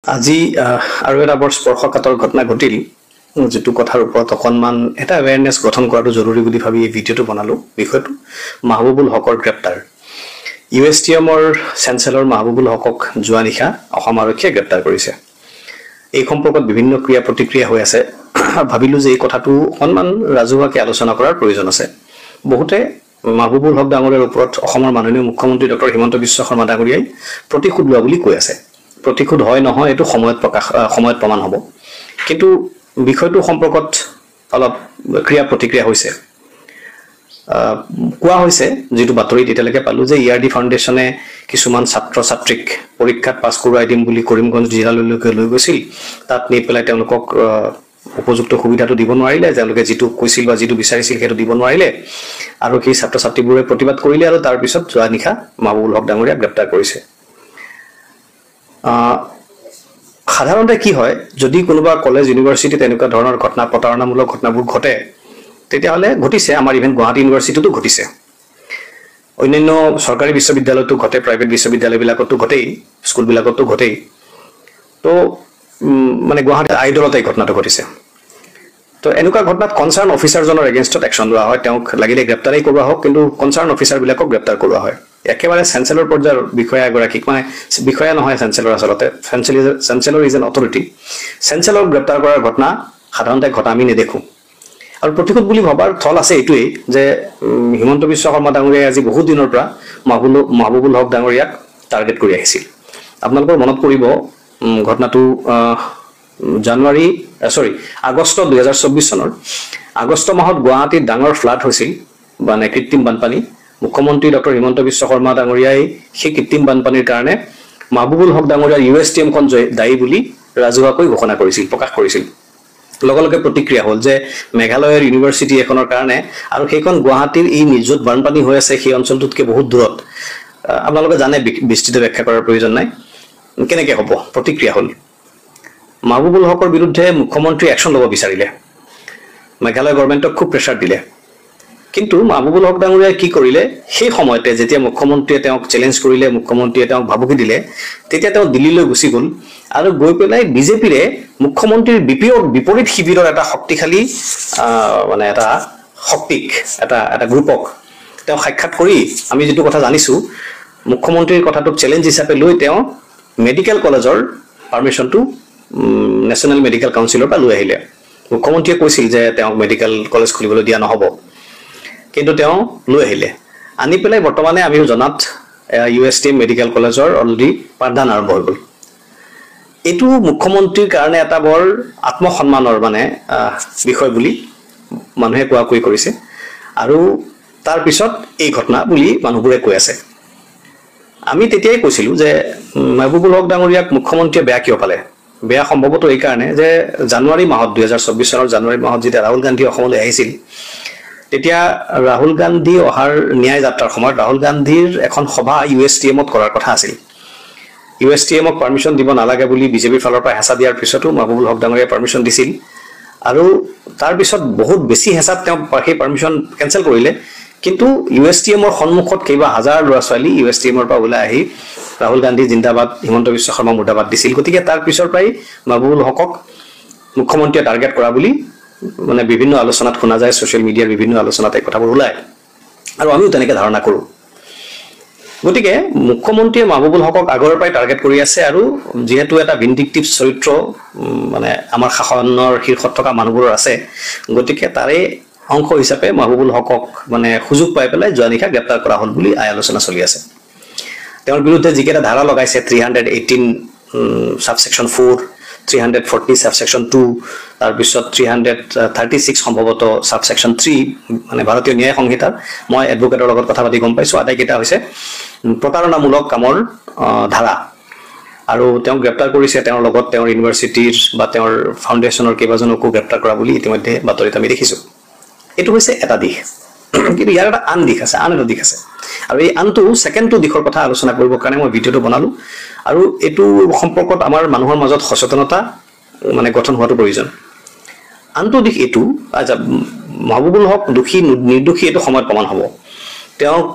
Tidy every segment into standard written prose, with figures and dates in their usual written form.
আজি আৰু এটা বৰ স্পৰ্শকাতৰ ঘটনা ঘটিল যেটো কথাৰ ওপৰত অকনমান এটা অ্যাৱাৰনেছ গঠন কৰাটো জৰুৰী বুলি ভাবি এই ভিডিঅটো বনালো বিষয়টো মাহবুবুল হকৰ গ্ৰেপ্তাৰ ইউএছটিএমৰ চেঞ্চেলৰ মাহবুবুল হকক জুৱা নিশা অসম আৰক্ষীয়ে গ্ৰেপ্তাৰ কৰিছে এই সম্পৰ্কত বিভিন্ন ক্ৰিয়া প্ৰতিক্ৰিয়া হৈ আছে ভাবিলো যে এই কথাটো অকনমান ৰাজহুৱাকৈ আলোচনা কৰাৰ প্ৰয়োজন আছে বহুতে মাহবুবুল হক ডাঙৰীয়াৰ ওপৰত অসমৰ মাননীয় মুখ্যমন্ত্ৰী ডক্টৰ হিমন্ত বিশ্ব শৰ্মা ডাঙৰীয়াই প্ৰতিশোধ লোৱা বুলি কৈ আছে প্ৰতিশোধ হয় নহয় এটো সময়ত প্ৰমাণ হ'ব কিন্তু বিষয়টো সম্পৰ্কত অলপ ক্ৰিয়া প্ৰতিক্ৰিয়া হৈছে কোৱা হৈছে যেটো বাতৰি তেতিয়ালৈকে পালো যে ইআৰডি ফাউণ্ডেশ্যনে কিছুমান ছাত্ৰ ছাত্ৰীক পৰীক্ষাত পাছ কৰোৱাই দিম বুলি কৰিমগঞ্জ জিলালৈকে লৈ গৈছিল তাত নি পেলাই তেওঁলোকক উপযুক্ত সুবিধাটো দিব নোৱাৰিলে তেওঁলোকে যেটো কৈছিল বা যেটো বিচাৰিছিল সেইটো দিব নোৱাৰিলে আৰু কি ছাত্ৰ ছাত্ৰীবোৰে প্ৰতিবাদ কৰিলে আৰু তাৰ পিছত জুৱা নিশা মাহবুবুল হক ডাঙৰীয়া গ্ৰেপ্তাৰ কৰিছে সাধাৰণতে কি হয় যদি কোনোবা কলেজ ইউনিভাৰ্সিটি তেনেকুৱা ধৰণৰ ঘটনা প্ৰতাৰণামূলক ঘটনাবোৰ ঘটে তেতিয়া হলে ঘটিছে আমাৰ ইভেন গুৱাহাটী ইউনিভাৰ্সিটিটো ঘটিছে অন্যান্য চৰকাৰী বিশ্ববিদ্যালয়তো ঘটে প্ৰাইভেট বিশ্ববিদ্যালয়বিলাকতো ঘটেই স্কুলবিলাকতো ঘটেই তো মানে গুৱাহাটী আইডলতে ঘটনাটো ঘটিছে তো এনেকুৱা ঘটনাত কনসাৰ্ন অফিচাৰজনৰ এগেইনষ্টত একচন লোৱা হয় তেওঁক লাগিলে গ্ৰেপ্তাৰেই কৰোৱা হোক কিন্তু কনসাৰ্ন অফিচাৰবিলাকক গ্ৰেপ্তাৰ কৰোৱা হয় একেবাৰে চেঞ্চেলৰ পৰ্যায়ৰ বিষয়া এগৰাকীক মানে বিষয়া নহয় চেঞ্চেলৰ আচলতে চেঞ্চেলৰ ইজ এন অথৰিটি চেঞ্চেলৰ গ্ৰেপ্তাৰ কৰাৰ ঘটনা সাধাৰণতে ঘটা আমি নেদেখো আৰু প্ৰতিশোধ বুলি ভাবাৰ থল আছে এটোই যে হিমন্ত বিশ্ব শৰ্মা ডাঙৰীয়াই আজি বহুত দিনৰ পৰা মাহবুবুল হক ডাঙৰীয়াক টাৰ্গেট কৰি আহিছিল আপোনালোকৰ মনত পৰিব ঘটনাটো আগষ্ট 2024 চনৰ আগষ্ট মাহত গুৱাহাটীত ডাঙৰ ফ্লাড হৈছিল মানে কৃত্ৰিম বানপানী মুখ্যমন্ত্ৰী ডক্টৰ হিমন্ত বিশ্ব শৰ্মা ডাঙৰীয়াই সেই কৃত্ৰিম বানপানীৰ কাৰণে মাহবুবুল হক ডাঙৰীয়াৰ ইউএছটিএম খন দায়ী বুলি ৰাজহুৱাকৈ ঘোষণা কৰিছিল প্ৰকাশ কৰিছিল লগলগে প্ৰতিক্ৰিয়া হ'ল যে মেঘালয়ৰ ইউনিভাৰ্সিটি এখনৰ কাৰণে আৰু সেইখন গুৱাহাটীৰ এই নিযুত বানপানী হৈ আছে সেই অঞ্চলটোতকৈ বহুত দূৰত আপোনালোকে জানে বিস্তৃত ব্যাখ্যা কৰাৰ প্ৰয়োজন নাই কেনেকৈ হ'ব প্ৰতিক্ৰিয়া হ'ল মাহবুবুল হকৰ বিৰুদ্ধে মুখ্যমন্ত্ৰী একচন ল'ব বিচাৰিলে মেঘালয় গভৰ্ণমেণ্টক খুব প্ৰেছাৰ দিলে কিন্তু মাহবুবুল হক ডাঙৰীয়াই কি কৰিলে সেই সময়তে যেতিয়া মুখ্যমন্ত্ৰীয়ে তেওঁক চ্যালেঞ্জ কৰিলে মুখ্যমন্ত্ৰীয়ে তেওঁক ভাবুকি দিলে তেতিয়া তেওঁ দিল্লীলৈ গুচি গ'ল আৰু গৈ পেলাই বিজেপিৰে মুখ্যমন্ত্ৰীৰ বিপৰীত শিবিৰৰ এটা শক্তিশালী মানে এটা শক্তিক এটা গ্ৰুপক তেওঁ সাক্ষাৎ কৰি আমি যেটো কথা জানিছো মুখ্যমন্ত্ৰীৰ কথাটোক চ্যালেঞ্জ হিচাপে লৈ তেওঁ মেডিকেল কলেজৰ পাৰমিশনটো নেশনাল মেডিকেল কাউন্সিলৰ পৰা লৈ আহিলে মুখ্যমন্ত্ৰীয়ে কৈছিল যে তেওঁক মেডিকেল কলেজ খুলিবলৈ দিয়া নহব কিন্তু তেওঁ লৈ আহিলে আনি পেলাই বৰ্তমানে আমি জনাত ইউএছটিএম মেডিকেল কলেজৰ অলৰেডি পাঠদান আৰম্ভ হৈ গ'ল এটো মুখ্যমন্ত্ৰীৰ কাৰণে এটা বৰ আত্মসন্মানৰ মানে বিষয় বুলি মানুহে কোৱাকৈ কৰিছে আৰু তাৰ পিছত এই ঘটনা বুলি মানুহবোৰে কৈ আছে আমি তেতিয়াই কৈছিলো যে মাহবুবুল হক ডাঙৰীয়াক মুখ্যমন্ত্ৰীয়ে বেয়া কিয় পালে বেয়া সম্ভৱত এই কাৰণে যে জানুৱাৰী মাহত 2024 চনৰ জানুৱাৰী মাহত যেতিয়া ৰাহুল গান্ধী অসমলৈ আহিছিল তেতিয়া ৰাহুল গান্ধী অহাৰ ন্যায় যাত্ৰাৰ সময়ত ৰাহুল গান্ধীৰ এখন সভা ইউএছটিএমত কৰাৰ কথা আছিল ইউএছটিএমক পাৰমিশন দিব নালাগে বুলি বিজেপিৰ ফালৰ পৰা হেঁচা দিয়াৰ পিছতো মাহবুবুল হক ডাঙৰীয়াই পাৰমিশন দিছিল আৰু তাৰ পিছত বহুত বেছি হেঁচাত তেওঁ সেই পাৰমিশন কেনসেল কৰিলে কিন্তু ইউএছটিএমৰ সন্মুখত কেইবা হাজাৰ ল'ৰা ছোৱালী ইউএছটিএমৰ পৰা ওলাই আহি ৰাহুল গান্ধী জিন্দাবাদ হিমন্ত বিশ্ব শৰ্মা মুৰ্দাবাদ দিছিল গতিকে তাৰ পিছৰ পৰাই মাহবুবুল হকক মুখ্যমন্ত্ৰীয়ে টাৰ্গেট কৰা বুলি মানে বিভিন্ন আলোচনাত শুনা যায় সোশ্যাল মিডিয়াৰ বিভিন্ন আলোচনাত এই কথাবোৰ ওলায় আৰু আমিও তেনেকৈ ধাৰণা কৰোঁ গতিকে মুখ্যমন্ত্ৰীয়ে মাহবুবুল হকক আগৰ পৰাই টাৰ্গেট কৰি আছে আৰু যেহেতু এটা ভিন্ডিকটিভ চৰিত্ৰ মানে আমাৰ শাসনৰ শীৰ্ষত থকা মানুহবোৰৰ আছে গতিকে তাৰে অংশ হিচাপে মাহবুবুল হকক মানে সুযোগ পাই পেলাই জুৱা নিশা গ্ৰেপ্তাৰ কৰা হ'ল বুলি আলোচনা চলি আছে তেওঁৰ বিৰুদ্ধে যিকেইটা ধাৰা লগাইছে 318 সাবসেকশন 4 340 সাবসেকশন 2 তাৰ পিছত 336 সম্ভৱত সাবসেকশন 3 মানে ভাৰতীয় ন্যায় সংহিতাৰ মই এডভোকেটৰ লগত কথা পাতি গম পাইছো আটাইকেইটা হৈছে প্ৰতাৰণামূলক কামৰ ধাৰা আৰু তেওঁ গ্ৰেপ্তাৰ কৰিছে তেওঁৰ লগত তেওঁৰ ইউনিভাৰ্সিটিৰ বা তেওঁৰ ফাউণ্ডেশ্যনৰ কেইবাজনকো গ্ৰেপ্তাৰ কৰা বুলি ইতিমধ্যে বাতৰিত আমি দেখিছো এটো হৈছে এটা দিশ কিন্তু ইয়াৰ এটা আন দিশ আছে আন এটা দিশ আছে আৰু এই আনটো সেকেন্ডটো দিশৰ কথা আলোচনা কৰিবৰ কাৰণে মই ভিডিঅটো বনালো আৰু এটো সম্পৰ্কত আমাৰ মানুহৰ মাজত সচেতনতা মানে গঠন হোৱাটো প্ৰয়োজন আনটো দিশ এটো মাহবুবুল হক দোষী নিৰ্দোষী এটো সময়ত প্ৰমাণ হ'ব তেওঁক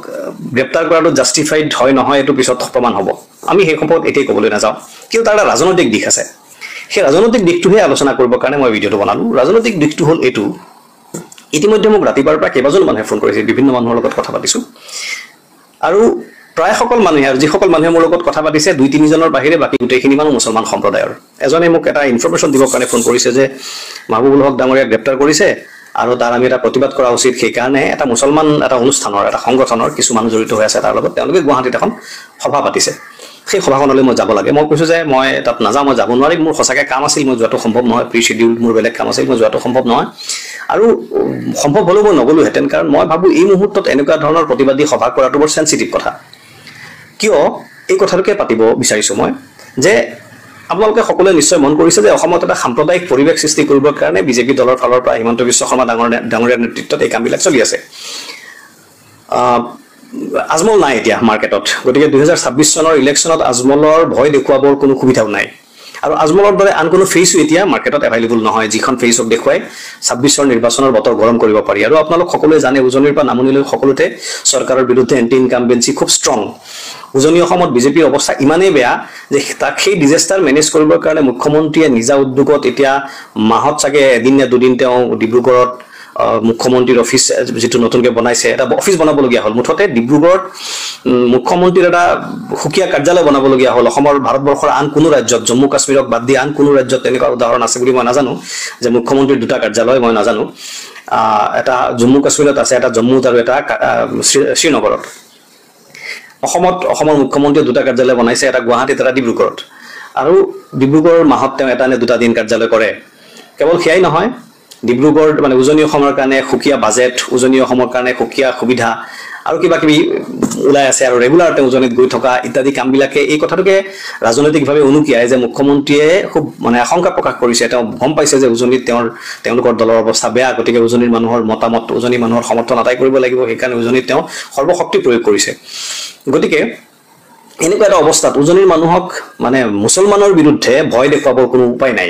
গ্ৰেপ্তাৰ কৰাটো জাষ্টিফাইড হয় নহয় এইটো পিছত প্ৰমাণ হ'ব আমি সেই সম্পৰ্কত এতিয়াই ক'বলৈ নাযাওঁ কিন্তু তাৰ এটা ৰাজনৈতিক দিশ আছে সেই ৰাজনৈতিক দিশটোহে আলোচনা কৰিবৰ কাৰণে মই ভিডিঅ'টো বনালোঁ ৰাজনৈতিক দিশটো হ'ল এইটো ইতিমধ্যে মোক ৰাতিপুৱাৰ পৰা কেইবাজন মানুহে ফোন কৰিছে বিভিন্ন মানুহৰ লগত কথা পাতিছোঁ আৰু প্ৰায় সকল মানুহে আৰু যিসকল মানুহে মোৰ লগত কথা পাতিছে 2-3 জনৰ বাহিৰে বাকী গোটেইখিনি মানুহ মুছলমান সম্প্ৰদায়ৰ এজনে মোক এটা ইনফৰমেশ্যন দিবৰ কাৰণে ফোন কৰিছে যে মাহবুবুল হক ডাঙৰীয়াক গ্ৰেপ্তাৰ কৰিছে আৰু তাৰ আমি এটা প্ৰতিবাদ কৰা উচিত সেইকাৰণে এটা মুছলমান এটা অনুষ্ঠানৰ এটা সংগঠনৰ কিছু মানুহ জড়িত হৈ আছে তাৰ লগত তেওঁলোকে গুৱাহাটীত এখন সভা পাতিছে সেই সভাখনলৈ মই যাব লাগে মই কৈছোঁ যে মই তাত নাযাওঁ মই যাব নোৱাৰিম মোৰ সঁচাকৈ কাম আছিল মই যোৱাটো সম্ভৱ নহয় প্ৰি শ্বেডিউল মোৰ বেলেগ কাম আছিল মই যোৱাটো সম্ভৱ নহয় আৰু সম্ভৱ হ'লেও মই নগ'লোহেঁতেন কাৰণ মই ভাবোঁ এই মুহূৰ্তত এনেকুৱা ধৰণৰ প্ৰতিবাদী সভা কৰাটো বৰ চেঞ্চিটিভ কথা কিয় এই কথাটোকে পাতিব বিচাৰিছোঁ মই যে আপোনালোকে সকলোৱে নিশ্চয় মন কৰিছে যে অসমত এটা সাম্প্ৰদায়িক পৰিৱেশ সৃষ্টি কৰিবৰ কাৰণে বিজেপি দলৰ ফালৰ পৰা হিমন্ত বিশ্ব শৰ্মা ডাঙৰীয়াৰ নেতৃত্বত এই কামবিলাক চলি আছে আজমল নাই এতিয়া মাৰ্কেটত গতিকে 2026 চনৰ ইলেকশ্যনত আজমলৰ ভয় দেখুৱাবৰ কোনো সুবিধাও নাই আৰু আজমলৰ দৰে আন কোনো ফেচো এতিয়া মাৰ্কেটত এভেইলেবল নহয় যিখন ফেচক দেখুৱাই 26 নিৰ্বাচনৰ বতৰ গৰম কৰিব পাৰি আৰু আপোনালোক সকলোৱে জানে উজনিৰ পৰা নামনিলৈ সকলোতে চৰকাৰৰ বিৰুদ্ধে এণ্টি ইনকামবেঞ্চি খুব ষ্ট্ৰং উজনি অসমত বিজেপিৰ অৱস্থা ইমানেই বেয়া যে তাক সেই ডিজাষ্টাৰ মেনেজ কৰিবৰ কাৰণে মুখ্যমন্ত্ৰীয়ে নিজা উদ্যোগত এতিয়া মাহত চাগে এদিন নে দুদিন তেওঁ ডিব্ৰুগড়ত মুখ্যমন্ত্ৰীৰ অফিচ যেটো নতুনকৈ বনাইছে এটা অফিচ বনাবলগীয়া হ'ল মুঠতে ডিব্ৰুগড়ত মুখ্যমন্ত্ৰীৰ এটা সুকীয়া কাৰ্যালয় বনাবলগীয়া হ'ল অসমৰ ভাৰতবৰ্ষৰ আন কোনো ৰাজ্যত জম্মু কাশ্মীৰক বাদ দি আন কোনো ৰাজ্যত তেনেকুৱা উদাহৰণ আছে বুলি মই নাজানো যে মুখ্যমন্ত্ৰীৰ দুটা কাৰ্যালয় মই নাজানো এটা জম্মু কাশ্মীৰত আছে এটা জম্মুত আৰু এটা শ্ৰীনগৰত অসমৰ মুখ্যমন্ত্ৰীয়ে দুটা কাৰ্যালয় বনাইছে এটা গুৱাহাটীত এটা ডিব্ৰুগড়ত আৰু ডিব্ৰুগড়ৰ মাহত তেওঁ এটা নে দুটা দিন কাৰ্যালয় কৰে কেৱল সেয়াই নহয় ডিব্ৰুগড় মানে উজনি অসমৰ কাৰণে সুকীয়া বাজেট উজনি অসমৰ কাৰণে সুকীয়া সুবিধা আৰু কিবা কিবি ওলাই আছে আৰু ৰেগুলাৰ তেওঁ উজনিত গৈ থকা ইত্যাদি কামবিলাকে এই কথাটোকে ৰাজনৈতিকভাৱে অনুকিয়াই যে মুখ্যমন্ত্ৰীয়ে খুব মানে আশংকা প্ৰকাশ কৰিছে তেওঁ গম পাইছে যে উজনিত তেওঁলোকৰ দলৰ অৱস্থা বেয়া গতিকে উজনিৰ মানুহৰ মতামত উজনি মানুহৰ সমৰ্থন আদায় কৰিব লাগিব সেইকাৰণে উজনিত তেওঁ সৰ্বশক্তি প্ৰয়োগ কৰিছে গতিকে এনেকুৱা এটা অৱস্থাত উজনিৰ মানুহক মানে মুছলমানৰ বিৰুদ্ধে ভয় দেখুৱাবৰ কোনো উপায় নাই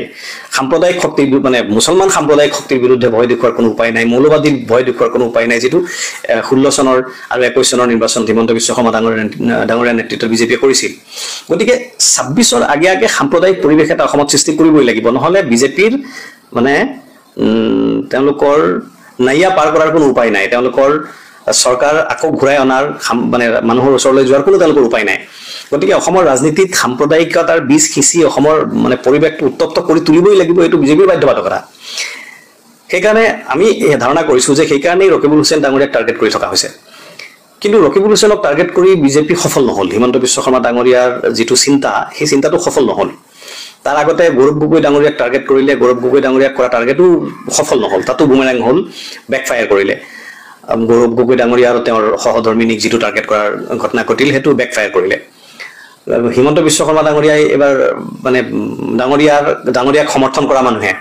সাম্প্ৰদায়িক শক্তিৰ মানে মুছলমান সাম্প্ৰদায়িক শক্তিৰ বিৰুদ্ধে ভয় দেখুৱাৰ কোনো উপায় নাই মৌলবাদীৰ ভয় দেখুৱাৰ কোনো উপায় নাই যেটো 16 চনৰ আৰু 21 চনৰ নিৰ্বাচন হিমন্ত বিশ্ব শৰ্মা ডাঙৰীয়াৰ নেতৃত্বত বিজেপিয়ে কৰিছিল গতিকে 26 ৰ আগে আগে সাম্প্ৰদায়িক পৰিৱেশ এটা অসমত সৃষ্টি কৰিবই লাগিব নহলে বিজেপিৰ মানে তেওঁলোকৰ নাইয়া পাৰ কৰাৰ কোনো উপায় নাই তেওঁলোকৰ সৰকাৰ আকৌ ঘূৰাই অনাৰ মানে মানুহৰ ওচৰলৈ যোৱাৰ কোনো তেওঁলোকৰ উপায় নাই গতিকে অসমৰ ৰাজনীতিত সাম্প্ৰদায়িকতাৰ বীজ খিচি অসমৰ মানে পৰিৱেশটো উত্তপ্ত কৰি তুলিবই লাগিব এইটো বিজেপিৰ বাধ্যবাধকতা সেইকাৰণে আমি ধাৰণা কৰিছোঁ যে সেইকাৰণেই ৰকিবুল হুছেইন ডাঙৰীয়াক টাৰ্গেট কৰি থকা হৈছে কিন্তু ৰকিবুল হুছেইনক টাৰ্গেট কৰি বিজেপি সফল নহ'ল হিমন্ত বিশ্ব শৰ্মা ডাঙৰীয়াৰ যিটো চিন্তা সেই চিন্তাটো সফল নহ'ল তাৰ আগতে গৌৰৱ গগৈ ডাঙৰীয়াক টাৰ্গেট কৰিলে গৌৰৱ গগৈ ডাঙৰীয়াক কৰা টাৰ্গেটো সফল নহ'ল তাতো বুমেৰাং হ'ল বেকফায়াৰ কৰিলে গৌৰৱ গগৈ ডাঙৰীয়া আৰু তেওঁৰ সহধৰ্মিনীক যিটো টাৰ্গেট কৰাৰ ঘটনা ঘটিল সেইটো বেকফায়াৰ কৰিলে হিমন্ত বিশ্ব শৰ্মা ডাঙৰীয়াই এবাৰ মানে ডাঙৰীয়াক সমৰ্থন কৰা মানুহে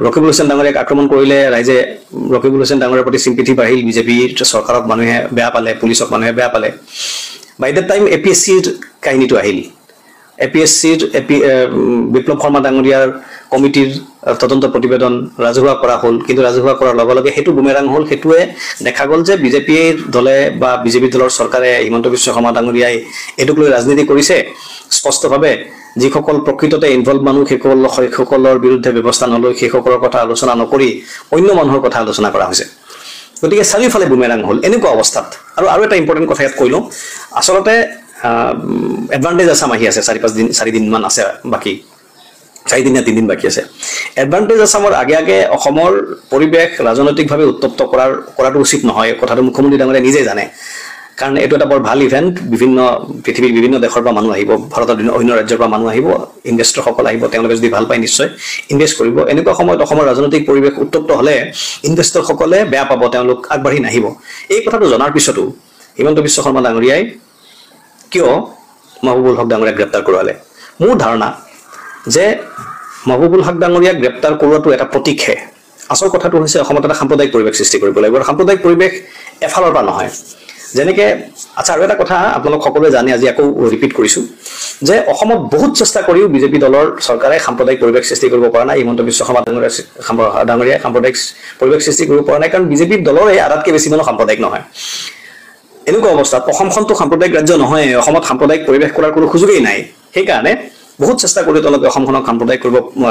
ৰকিবুল হুছেইন ডাঙৰীয়াক আক্ৰমণ কৰিলে ৰাইজে ৰকিবুল হুছেইন ডাঙৰীয়াৰ প্ৰতি চিম্পিথি বাঢ়িল বিজেপিৰ চৰকাৰক মানুহে বেয়া পালে পুলিচক মানুহে বেয়া পালে বাই দ্য টাইম এপিএছচিৰ কাহিনীটো আহিল এপিএছচিৰ বিপ্লৱ শৰ্মা ডাঙৰীয়াৰ কমিটিৰ তদন্ত প্ৰতিবেদন ৰাজহুৱা কৰা হ'ল কিন্তু ৰাজহুৱা কৰাৰ লগে লগে সেইটো বুমেৰাং হ'ল সেইটোৱে দেখা গ'ল যে বিজেপিৰ দলে বা বিজেপি দলৰ চৰকাৰে হিমন্ত বিশ্ব শৰ্মা ডাঙৰীয়াই এইটোক লৈ ৰাজনীতি কৰিছে স্পষ্টভাৱে যিসকল প্ৰকৃততে ইনভলভ মানুহ সেইসকলৰ বিৰুদ্ধে ব্যৱস্থা নলৈ সেইসকলৰ কথা আলোচনা নকৰি অন্য মানুহৰ কথা আলোচনা কৰা হৈছে গতিকে চাৰিওফালে বুমেৰাং হ'ল এনেকুৱা অৱস্থাত আৰু এটা ইম্পৰ্টেণ্ট কথা ইয়াত কৈ লওঁ আচলতে এডভান্টেজ আছাম আহি আছে 4 দিন মান আছে বাকী 4 দিন নে 3 দিন বাকী আছে এডভান্টেজ আছামৰ আগে আগে অসমৰ পৰিৱেশ ৰাজনৈতিকভাৱে উত্তপ্ত কৰাটো উচিত নহয় কথাটো মুখ্যমন্ত্ৰী ডাঙৰীয়াই নিজেই জানে কাৰণ এইটো এটা বৰ ভাল ইভেন্ট পৃথিৱীৰ বিভিন্ন দেশৰ পৰা মানুহ আহিব ভাৰতৰ অন্য ৰাজ্যৰ পৰা মানুহ আহিব ইনভেষ্টৰসকল আহিব তেওঁলোকে যদি ভাল পায় নিশ্চয় ইনভেষ্ট কৰিব এনেকুৱা সময়ত অসমৰ ৰাজনৈতিক পৰিৱেশ উত্তপ্ত হ'লে ইনভেষ্টৰসকলে বেয়া পাব তেওঁলোক আগবাঢ়ি নাহিব এই কথাটো জনাৰ পিছতো হিমন্ত বিশ্ব শৰ্মা ডাঙৰীয়াই কিয় মাহবুবুল হক ডাঙৰীয়াক গ্ৰেপ্তাৰ কৰালে মোৰ ধাৰণা যে মাহবুবুল হক ডাঙৰীয়াক গ্ৰেপ্তাৰ কৰোৱাটো এটা প্ৰতীকহে আচল কথাটো হৈছে অসমত এটা সাম্প্ৰদায়িক পৰিৱেশ সৃষ্টি কৰিব লাগিব আৰু সাম্প্ৰদায়িক পৰিৱেশ এফালৰ পৰা নহয় যেনেকে আচ্ছা আৰু এটা কথা আপোনালোক সকলোৱে জানে আজি আকৌ ৰিপিট কৰিছো যে অসমত বহুত চেষ্টা কৰিও বিজেপি দলৰ চৰকাৰে সাম্প্ৰদায়িক পৰিৱেশ সৃষ্টি কৰিব পৰা নাই হিমন্ত বিশ্ব শৰ্মা ডাঙৰীয়াই সাম্প্ৰদায়িক পৰিৱেশ সৃষ্টি কৰিব পৰা নাই কাৰণ বিজেপি দলৰে আধাতকৈ বেছি মানুহ সাম্প্ৰদায়িক নহয় এনেকুৱা অৱস্থাত অসমখনটো সাম্প্ৰদায়িক ৰাজ্য নহয় অসমত সাম্প্ৰদায়িক পৰিৱেশ কৰাৰ কোনো সুযোগেই নাই সেইকাৰণে বহুত চেষ্টা কৰি তেওঁলোকে অসমখনক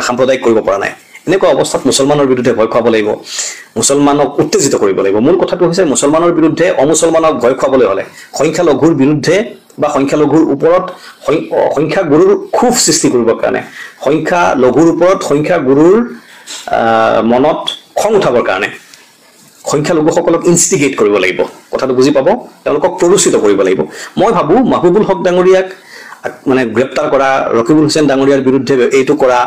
সাম্প্ৰদায়িক কৰিব পৰা নাই এনেকুৱা অৱস্থাত মুছলমানৰ বিৰুদ্ধে ভয় খুৱাব লাগিব মুছলমানক উত্তেজিত কৰিব লাগিব মূল কথাটো হৈছে মুছলমানৰ বিৰুদ্ধে অমুছলমানক ভয় খুৱাবলৈ হ'লে সংখ্যালঘুৰ বিৰুদ্ধে বা সংখ্যালঘুৰ ওপৰত সংখ্যাগুৰুৰ ক্ষোভ সৃষ্টি কৰিবৰ কাৰণে সংখ্যালঘুৰ ওপৰত সংখ্যাগুৰুৰ মনত খং উঠাবৰ কাৰণে সংখ্যালঘুসকলক ইনষ্টিগেট কৰিব লাগিব কথাটো বুজি পাব তেওঁলোকক প্ৰৰোচিত কৰিব লাগিব মই ভাবো মাহবুবুল হক ডাঙৰীয়াক মানে গ্ৰেপ্তাৰ কৰা ৰকিবুল হুছেইন ডাঙৰীয়াৰ বিৰুদ্ধে এইটো কৰা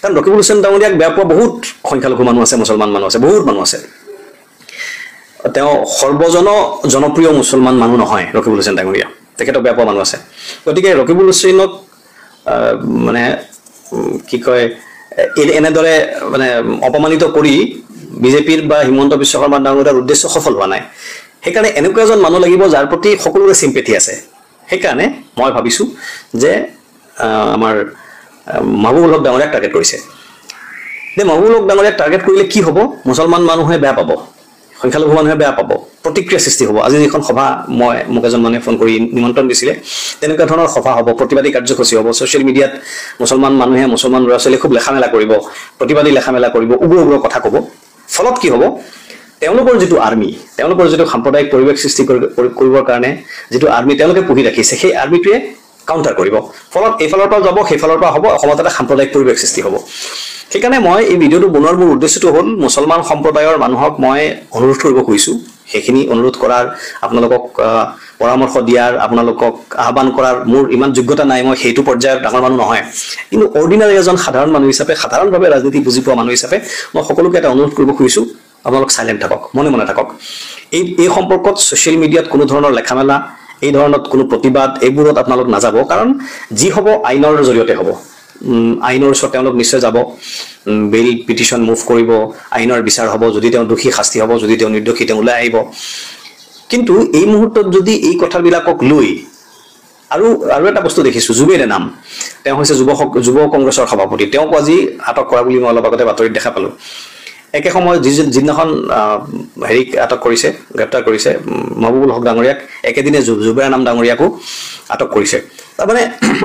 কাৰণ ৰকিবুল হুছেইন ডাঙৰীয়াক বেয়া পোৱা বহুত সংখ্যালঘু মানুহ আছে মুছলমান মানুহ আছে বহুত মানুহ আছে তেওঁ জনপ্ৰিয় মুছলমান মানুহ নহয় ৰকিবুল হুছেইন ডাঙৰীয়া তেখেতক বেয়া পোৱা মানুহ আছে গতিকে ৰকিবুল হুছেইনক মানে কি কয় এনেদৰে মানে অপমানিত কৰি বিজেপিৰ বা হিমন্ত বিশ্ব শৰ্মা ডাঙৰীয়াৰ উদ্দেশ্য সফল হোৱা নাই সেইকাৰণে এনেকুৱা এজন মানুহ লাগিব যাৰ প্ৰতি সকলোৰে চিম্পেথি আছে সেইকাৰণে মই ভাবিছো যে আমাৰ মাহবুবুল হক ডাঙৰীয়াক টাৰ্গেট কৰিছে যে মাহবুবুল হক ডাঙৰীয়াক টাৰ্গেট কৰিলে কি হ'ব মুছলমান মানুহে বেয়া পাব সংখ্যালঘু মানুহে বেয়া পাব প্ৰতিক্ৰিয়া সৃষ্টি হ'ব আজি যিখন সভা মোক এজন মানুহে ফোন কৰি নিমন্ত্ৰণ দিছিলে তেনেকুৱা ধৰণৰ সভা হ'ব প্ৰতিবাদী কাৰ্যসূচী হ'ব ছ'চিয়েল মিডিয়াত মুছলমান মানুহে মুছলমান ল'ৰা ছোৱালীয়ে খুব লেখামেলা কৰিব প্ৰতিবাদী লেখামেলা কৰিব উগ্ৰ কথা ক'ব ফলত কি হ'ব তেওঁলোকৰ যিটো আৰ্মি তেওঁলোকৰ যিটো সাম্প্ৰদায়িক পৰিৱেশ সৃষ্টি কৰিবৰ কাৰণে যিটো আৰ্মি তেওঁলোকে পুহি ৰাখিছে সেই আৰ্মিটোৱে কাউণ্টাৰ কৰিব ফলত এইফালৰ পৰা যাব সেইফালৰ পৰা হ'ব অসমত এটা সাম্প্ৰদায়িক পৰিৱেশ সৃষ্টি হ'ব সেইকাৰণে মই এই ভিডিঅ'টো বনোৱাৰ মোৰ উদ্দেশ্যটো হ'ল মুছলমান সম্প্ৰদায়ৰ মানুহক মই অনুৰোধ কৰিব খুজিছোঁ সেইখিনি অনুৰোধ কৰাৰ আপোনালোকক পৰামৰ্শ দিয়াৰ আপোনালোকক আহ্বান কৰাৰ মোৰ ইমান যোগ্যতা নাই মই সেইটো পৰ্যায়ৰ ডাঙৰ মানুহ নহয় কিন্তু অৰ্ডিনাৰী এজন সাধাৰণ মানুহ হিচাপে সাধাৰণভাৱে ৰাজনীতি বুজি পোৱা মানুহ হিচাপে মই সকলোকে এটা অনুৰোধ কৰিব খুজিছোঁ আপোনালোক চাইলেণ্ট থাকক মনে থাকক এই সম্পৰ্কত ছ'চিয়েল মিডিয়াত কোনো ধৰণৰ লেখামেলা এই ধৰণত কোনো প্ৰতিবাদ এইবোৰত আপোনালোক নাযাব কাৰণ যি হ'ব আইনৰ জৰিয়তে হ'ব আইনৰ ওচৰত তেওঁলোক নিশ্চয় যাব বেইল পিটিশ্যন মুভ কৰিব আইনৰ বিচাৰ হ'ব যদি তেওঁ দোষী শাস্তি হ'ব যদি তেওঁ নিৰ্দোষী তেওঁ ওলাই আহিব কিন্তু এই মুহূৰ্তত যদি এই কথাবিলাকক লৈ আৰু এটা বস্তু দেখিছোঁ জুবেৰে নাম তেওঁ হৈছে যুৱ কংগ্ৰেছৰ সভাপতি তেওঁক আজি আটক কৰা বুলি মই অলপ আগতে বাতৰিত দেখা পালোঁ একে সময়ত যিদিনাখন হেৰিক আটক কৰিছে গ্ৰেপ্তাৰ কৰিছে মাহবুবুল হক ডাঙৰীয়াক একেদিনে জুবেৰ নাম ডাঙৰীয়াকো আটক কৰিছে তাৰমানে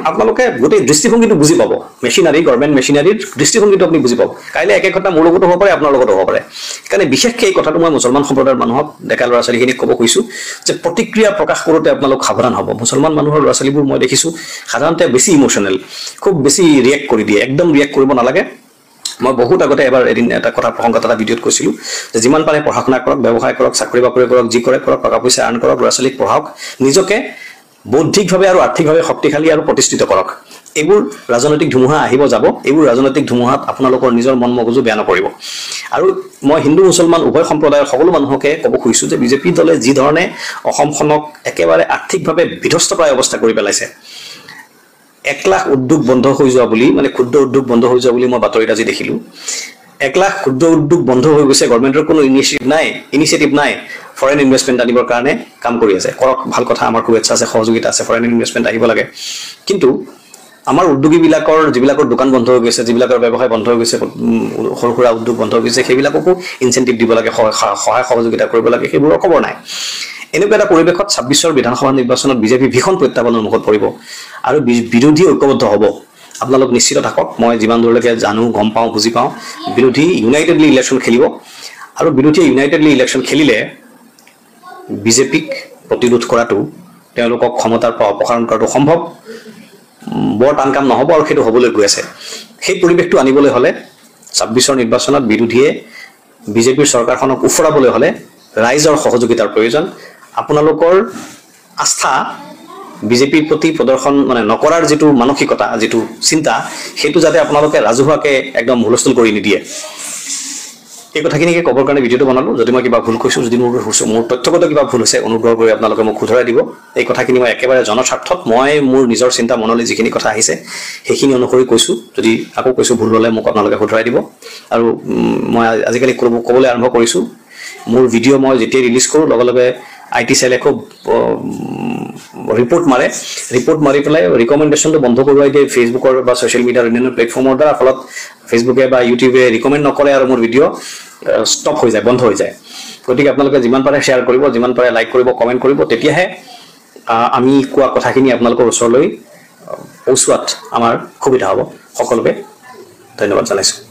আপোনালোকে গোটেই দৃষ্টিভংগীটো বুজি পাব মেচিনাৰী গভৰ্ণমেণ্ট মেচিনাৰীৰ দৃষ্টিভংগীটো আপুনি বুজি পাব কাইলৈ একে ঘটনা মোৰ লগতো হ'ব পাৰে আপোনাৰ লগতো হ'ব পাৰে সেইকাৰণে বিশেষকৈ এই কথাটো মই মুছলমান সম্প্ৰদায়ৰ মানুহক ডেকা ল'ৰা ছোৱালীখিনিক ক'ব খুজিছোঁ যে প্ৰতিক্ৰিয়া প্ৰকাশ কৰোঁতে আপোনালোক সাৱধান হ'ব মুছলমান মানুহৰ ল'ৰা ছোৱালীবোৰ মই দেখিছোঁ সাধাৰণতে বেছি ইম'চনেল খুব বেছি ৰিয়েক্ট কৰি দিয়ে একদম ৰিয়েক্ট কৰিব নালাগে মই বহুত আগতে এবাৰ এদিন এটা কথা প্ৰসংগত এটা ভিডিঅ'ত কৈছিলোঁ যে যিমান পাৰে পঢ়া শুনা কৰক ব্যৱসায় কৰক চাকৰি বাকৰি কৰক যি কৰে কৰক টকা পইচা আৰ্ণ কৰক ল'ৰা ছোৱালীক পঢ়াওক নিজকে বৌদ্ধিকভাৱে আৰু আৰ্থিকভাৱে শক্তিশালী আৰু প্ৰতিষ্ঠিত কৰক এইবোৰ ৰাজনৈতিক ধুমুহা আহিব যাব এইবোৰ ৰাজনৈতিক ধুমুহাত আপোনালোকৰ নিজৰ মন মগজু বেয়া নকৰিব আৰু মই হিন্দু মুছলমান উভয় সম্প্ৰদায়ৰ সকলো মানুহকে ক'ব খুজিছোঁ যে বিজেপি দলে যি ধৰণে অসমখনক একেবাৰে আৰ্থিকভাৱে বিধ্বস্তপ্ৰায় অৱস্থা কৰি পেলাইছে 1 লাখ উদ্যোগ বন্ধ হৈ যোৱা বুলি মানে ক্ষুদ্ৰ উদ্যোগ বন্ধ হৈ যোৱা বুলি মই বাতৰিত আজি দেখিলোঁ 1 লাখ ক্ষুদ্ৰ উদ্যোগ বন্ধ হৈ গৈছে গভৰ্ণমেণ্টৰ কোনো ইনিচিয়েটিভ নাই ফৰেন ইনভেষ্টমেণ্ট আনিবৰ কাৰণে কাম কৰি আছে কৰক ভাল কথা আমাৰ খুব ইচ্ছা আছে সহযোগিতা আছে ফৰেন ইনভেষ্টমেণ্ট আহিব লাগে কিন্তু আমাৰ উদ্যোগীবিলাকৰ যিবিলাকৰ দোকান বন্ধ হৈ গৈছে যিবিলাকৰ ব্যৱসায় বন্ধ হৈ গৈছে সৰু সুৰা উদ্যোগ বন্ধ হৈ গৈছে সেইবিলাককো ইনচেণ্টিভ দিব লাগে সহায় সহযোগিতা কৰিব লাগে সেইবোৰৰ খবৰ নাই এনেকুৱা এটা পৰিৱেশত 26ৰ বিধানসভা নিৰ্বাচনত বিজেপি ভীষণ প্ৰত্যাহ্বানৰ মুখত পৰিব আৰু বিৰোধী ঐক্যবদ্ধ হ'ব আপোনালোক নিশ্চিত থাকক মই যিমান দূৰলৈকে জানো গম পাওঁ বুজি পাওঁ বিৰোধী ইউনাইটেডলি ইলেকশ্যন খেলিব আৰু বিৰোধীয়ে ইউনাইটেডলি ইলেকশ্যন খেলিলে বিজেপিক প্ৰতিৰোধ কৰাটো তেওঁলোকক ক্ষমতাৰ পৰা অপসাৰণ কৰাটো সম্ভৱ বৰ টান কাম নহ'ব আৰু সেইটো হ'বলৈ গৈ আছে সেই পৰিৱেশটো আনিবলৈ হ'লে 26ৰ নিৰ্বাচনত বিৰোধীয়ে বিজেপিৰ চৰকাৰখনক উফৰাবলৈ হ'লে ৰাইজৰ সহযোগিতাৰ প্ৰয়োজন আপোনালোকৰ আস্থা বিজেপিৰ প্ৰতি প্ৰদৰ্শন মানে নকৰাৰ যিটো মানসিকতা যিটো চিন্তা সেইটো যাতে আপোনালোকে ৰাজহুৱাকৈ একদম হুলস্থুল কৰি নিদিয়ে এই কথাখিনিকে ক'বৰ কাৰণে ভিডিঅ'টো বনালোঁ যদি মই কিবা ভুল কৈছোঁ যদি মোৰ তথ্যগত কিবা ভুল হৈছে অনুগ্ৰহ কৰি আপোনালোকে মোক শুধৰাই দিব এই কথাখিনি মই একেবাৰে জনস্বাৰ্থত মই মোৰ নিজৰ চিন্তা মনলৈ যিখিনি কথা আহিছে সেইখিনি অনুসৰি কৈছোঁ যদি আকৌ কৈছোঁ ভুল হ'লে মোক আপোনালোকে শুধৰাই দিব আৰু মই আজিকালি ক'বলৈ আৰম্ভ কৰিছোঁ মোৰ ভিডিঅ' মই যেতিয়া ৰিলিজ কৰোঁ লগে লগে IT সেলে খুব ৰিপৰ্ট মাৰি পেলাই ৰিকমেণ্ডেশ্যনটো বন্ধ কৰোৱাই দিয়ে ফেচবুকৰ বা ছ'চিয়েল মিডিয়াৰ অন্যান্য প্লেটফৰ্মৰ দ্বাৰা ফলত ফেচবুকে বা ইউটিউবে ৰিকমেণ্ড নকৰে আৰু মোৰ ভিডিঅ' ষ্টপ হৈ যায় বন্ধ হৈ যায় গতিকে আপোনালোকে যিমান পাৰে শ্বেয়াৰ কৰিব যিমান পাৰে লাইক কৰিব কমেণ্ট কৰিব তেতিয়াহে আমি কোৱা কথাখিনি আপোনালোকৰ ওচৰলৈ পৌঁছোৱাত আমাৰ সুবিধা হ'ব সকলোকে ধন্যবাদ জনাইছোঁ